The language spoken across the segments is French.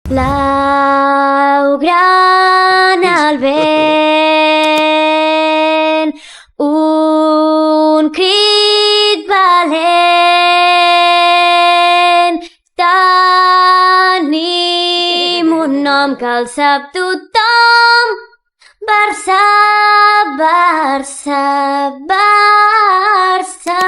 Blaugrana al vent, un crit valent. Tenim un nom que el sap tothom. Barça, Barça, Barça.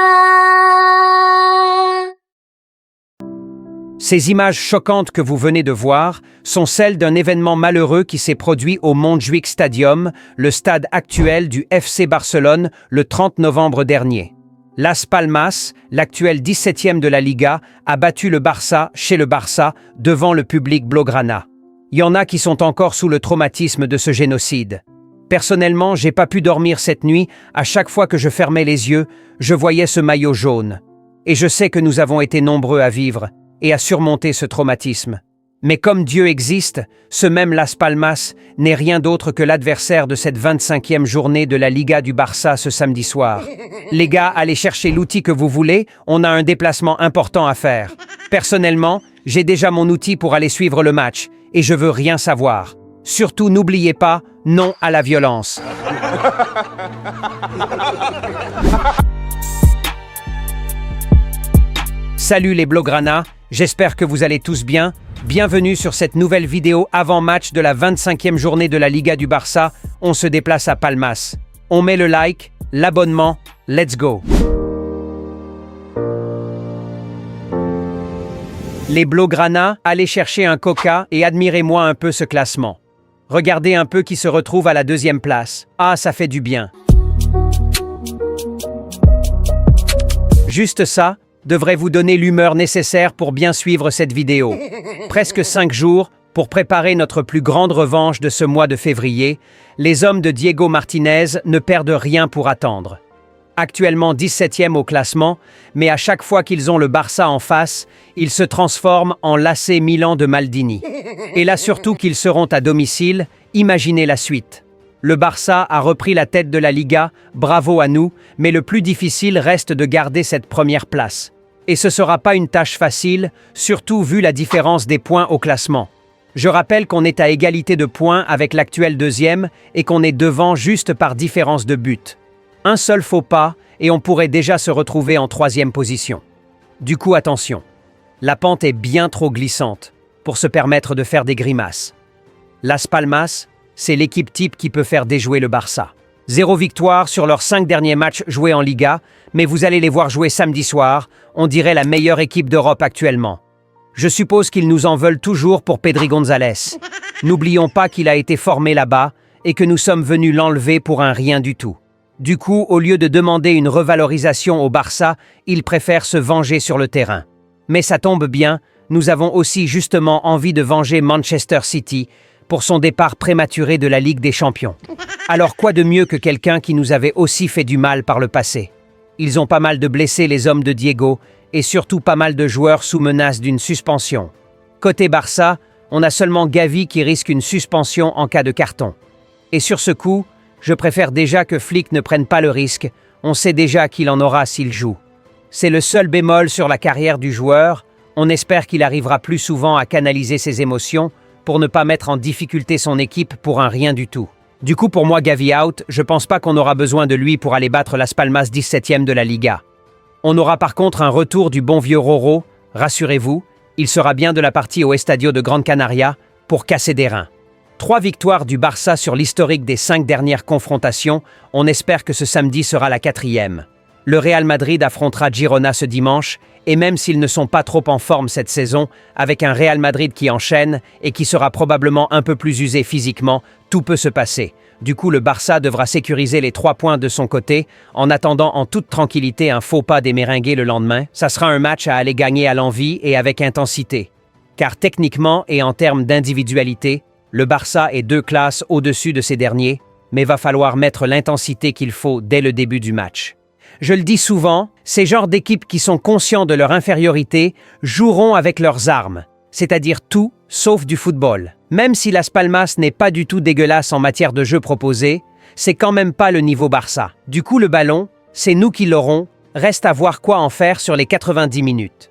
Ces images choquantes que vous venez de voir sont celles d'un événement malheureux qui s'est produit au Montjuïc Stadium, le stade actuel du FC Barcelone, le 30 novembre dernier. Las Palmas, l'actuel 17e de la Liga, a battu le Barça chez le Barça devant le public blaugrana. Il y en a qui sont encore sous le traumatisme de ce génocide. Personnellement, j'ai pas pu dormir cette nuit. À chaque fois que je fermais les yeux, je voyais ce maillot jaune. Et je sais que nous avons été nombreux à vivre et à surmonter ce traumatisme. Mais comme Dieu existe, ce même Las Palmas n'est rien d'autre que l'adversaire de cette 25e journée de la Liga du Barça ce samedi soir. Les gars, allez chercher l'outil que vous voulez, on a un déplacement important à faire. Personnellement, j'ai déjà mon outil pour aller suivre le match et je veux rien savoir. Surtout, n'oubliez pas, non à la violence. Salut les Blaugrana, j'espère que vous allez tous bien. Bienvenue sur cette nouvelle vidéo avant-match de la 25e journée de la Liga du Barça. On se déplace à Palmas. On met le like, l'abonnement, let's go. Les Blaugrana, allez chercher un coca et admirez-moi un peu ce classement. Regardez un peu qui se retrouve à la 2e place. Ah, ça fait du bien. Juste ça devrait vous donner l'humeur nécessaire pour bien suivre cette vidéo. Presque 5 jours pour préparer notre plus grande revanche de ce mois de février, les hommes de Diego Martinez ne perdent rien pour attendre. Actuellement 17e au classement, mais à chaque fois qu'ils ont le Barça en face, ils se transforment en l'AC Milan de Maldini. Et là surtout qu'ils seront à domicile, imaginez la suite. Le Barça a repris la tête de la Liga, bravo à nous, mais le plus difficile reste de garder cette première place. Et ce ne sera pas une tâche facile, surtout vu la différence des points au classement. Je rappelle qu'on est à égalité de points avec l'actuel 2e et qu'on est devant juste par différence de but. Un seul faux pas et on pourrait déjà se retrouver en 3e position. Du coup, attention, la pente est bien trop glissante pour se permettre de faire des grimaces. Las Palmas, c'est l'équipe type qui peut faire déjouer le Barça. 0 victoire sur leurs 5 derniers matchs joués en Liga, mais vous allez les voir jouer samedi soir, on dirait la meilleure équipe d'Europe actuellement. Je suppose qu'ils nous en veulent toujours pour Pedri González. N'oublions pas qu'il a été formé là-bas et que nous sommes venus l'enlever pour un rien du tout. Du coup, au lieu de demander une revalorisation au Barça, ils préfèrent se venger sur le terrain. Mais ça tombe bien, nous avons aussi justement envie de venger Manchester City pour son départ prématuré de la Ligue des Champions. Alors quoi de mieux que quelqu'un qui nous avait aussi fait du mal par le passé? Ils ont pas mal de blessés les hommes de Diego et surtout pas mal de joueurs sous menace d'une suspension. Côté Barça, on a seulement Gavi qui risque une suspension en cas de carton. Et sur ce coup, je préfère déjà que Flick ne prenne pas le risque, on sait déjà qu'il en aura s'il joue. C'est le seul bémol sur la carrière du joueur, on espère qu'il arrivera plus souvent à canaliser ses émotions pour ne pas mettre en difficulté son équipe pour un rien du tout. Du coup, pour moi, Gavi out, je pense pas qu'on aura besoin de lui pour aller battre Las Palmas 17e de la Liga. On aura par contre un retour du bon vieux Roro, rassurez-vous, il sera bien de la partie au Estadio de Gran Canaria pour casser des reins. 3 victoires du Barça sur l'historique des 5 dernières confrontations, on espère que ce samedi sera la 4e. Le Real Madrid affrontera Girona ce dimanche, et même s'ils ne sont pas trop en forme cette saison, avec un Real Madrid qui enchaîne et qui sera probablement un peu plus usé physiquement, tout peut se passer. Du coup, le Barça devra sécuriser les 3 points de son côté, en attendant en toute tranquillité un faux pas des Merengues le lendemain. Ça sera un match à aller gagner à l'envie et avec intensité. Car techniquement et en termes d'individualité, le Barça est 2 classes au-dessus de ces derniers, mais va falloir mettre l'intensité qu'il faut dès le début du match. Je le dis souvent, ces genres d'équipes qui sont conscients de leur infériorité joueront avec leurs armes, c'est-à-dire tout sauf du football. Même si Las Palmas n'est pas du tout dégueulasse en matière de jeu proposé, c'est quand même pas le niveau Barça. Du coup, le ballon, c'est nous qui l'aurons, reste à voir quoi en faire sur les 90 minutes.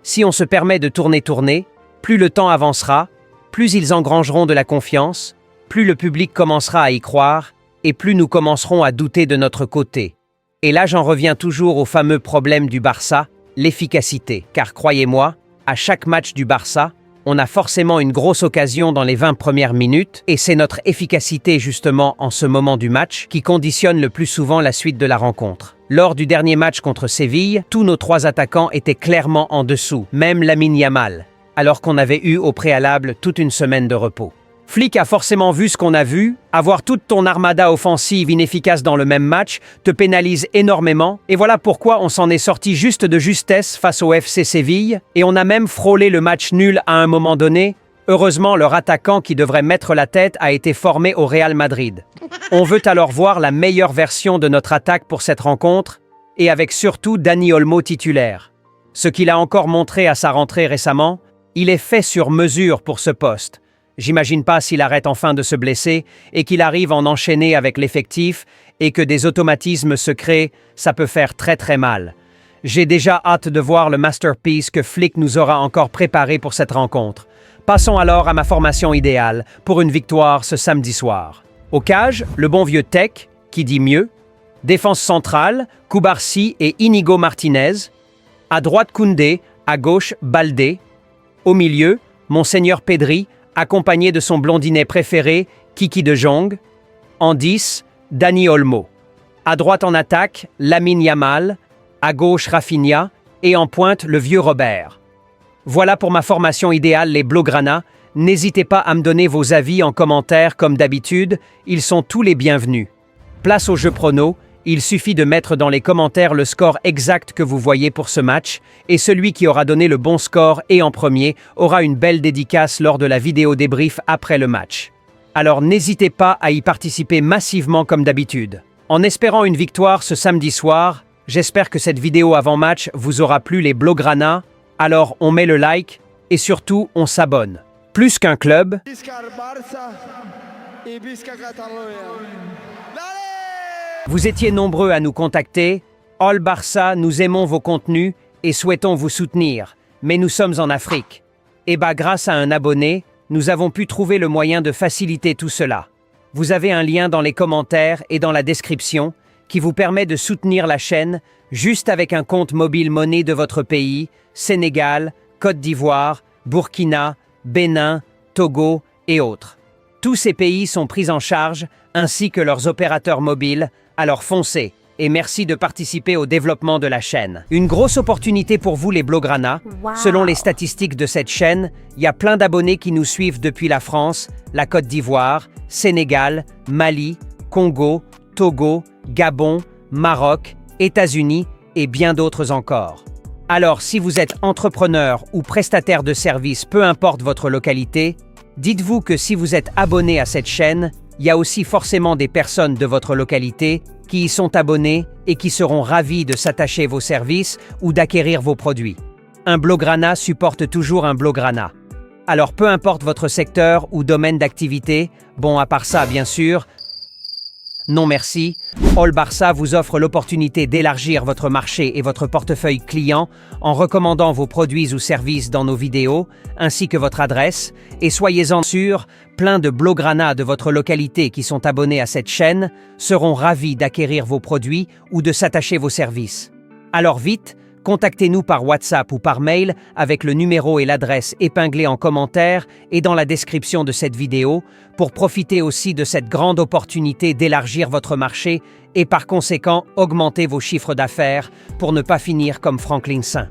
Si on se permet de tourner, plus le temps avancera, plus ils engrangeront de la confiance, plus le public commencera à y croire, et plus nous commencerons à douter de notre côté. Et là, j'en reviens toujours au fameux problème du Barça, l'efficacité. Car croyez-moi, à chaque match du Barça, on a forcément une grosse occasion dans les 20 premières minutes, et c'est notre efficacité justement en ce moment du match qui conditionne le plus souvent la suite de la rencontre. Lors du dernier match contre Séville, tous nos 3 attaquants étaient clairement en dessous, même Lamine Yamal, alors qu'on avait eu au préalable toute une semaine de repos. Flick a forcément vu ce qu'on a vu. Avoir toute ton armada offensive inefficace dans le même match te pénalise énormément. Et voilà pourquoi on s'en est sorti juste de justesse face au FC Séville. Et on a même frôlé le match nul à un moment donné. Heureusement, leur attaquant qui devrait mettre la tête a été formé au Real Madrid. On veut alors voir la meilleure version de notre attaque pour cette rencontre. Et avec surtout Dani Olmo titulaire. Ce qu'il a encore montré à sa rentrée récemment, il est fait sur mesure pour ce poste. J'imagine pas s'il arrête enfin de se blesser et qu'il arrive en enchaîner avec l'effectif et que des automatismes se créent, ça peut faire très très mal. J'ai déjà hâte de voir le masterpiece que Flick nous aura encore préparé pour cette rencontre. Passons alors à ma formation idéale pour une victoire ce samedi soir. Au cage, le bon vieux Tech, qui dit mieux. Défense centrale, Cubarsí et Inigo Martinez. À droite Koundé, à gauche Baldé. Au milieu, Monseigneur Pedri, accompagné de son blondinet préféré, Kiki de Jong. En 10, Dani Olmo. À droite en attaque, Lamine Yamal. À gauche, Rafinha. Et en pointe, le vieux Robert. Voilà pour ma formation idéale, les Blaugrana. N'hésitez pas à me donner vos avis en commentaire comme d'habitude, ils sont tous les bienvenus. Place au jeu prono. Il suffit de mettre dans les commentaires le score exact que vous voyez pour ce match, et celui qui aura donné le bon score et en premier aura une belle dédicace lors de la vidéo débrief après le match. Alors n'hésitez pas à y participer massivement comme d'habitude. En espérant une victoire ce samedi soir, j'espère que cette vidéo avant-match vous aura plu les Blaugrana, alors on met le like et surtout on s'abonne. Plus qu'un club, Visca el Barça y visca Catalunya. vous étiez nombreux à nous contacter. All Barça, nous aimons vos contenus et souhaitons vous soutenir, mais nous sommes en Afrique. Et grâce à un abonné, nous avons pu trouver le moyen de faciliter tout cela. Vous avez un lien dans les commentaires et dans la description qui vous permet de soutenir la chaîne juste avec un compte mobile monnaie de votre pays, Sénégal, Côte d'Ivoire, Burkina, Bénin, Togo et autres. Tous ces pays sont pris en charge, ainsi que leurs opérateurs mobiles, alors foncez et merci de participer au développement de la chaîne. Une grosse opportunité pour vous les Blaugrana. Selon les statistiques de cette chaîne, il y a plein d'abonnés qui nous suivent depuis la France, la Côte d'Ivoire, Sénégal, Mali, Congo, Togo, Gabon, Maroc, États-Unis et bien d'autres encore. Alors si vous êtes entrepreneur ou prestataire de services, peu importe votre localité, dites-vous que si vous êtes abonné à cette chaîne, il y a aussi forcément des personnes de votre localité qui y sont abonnées et qui seront ravis de s'attacher vos services ou d'acquérir vos produits. Un Blaugrana supporte toujours un Blaugrana. Alors peu importe votre secteur ou domaine d'activité, bon à part ça bien sûr, non merci, All Barça vous offre l'opportunité d'élargir votre marché et votre portefeuille client en recommandant vos produits ou services dans nos vidéos, ainsi que votre adresse, et soyez-en sûrs, plein de Blaugrana de votre localité qui sont abonnés à cette chaîne seront ravis d'acquérir vos produits ou de s'attacher vos services. Alors vite, contactez-nous par WhatsApp ou par mail avec le numéro et l'adresse épinglés en commentaire et dans la description de cette vidéo pour profiter aussi de cette grande opportunité d'élargir votre marché et par conséquent augmenter vos chiffres d'affaires pour ne pas finir comme Franklin Saint.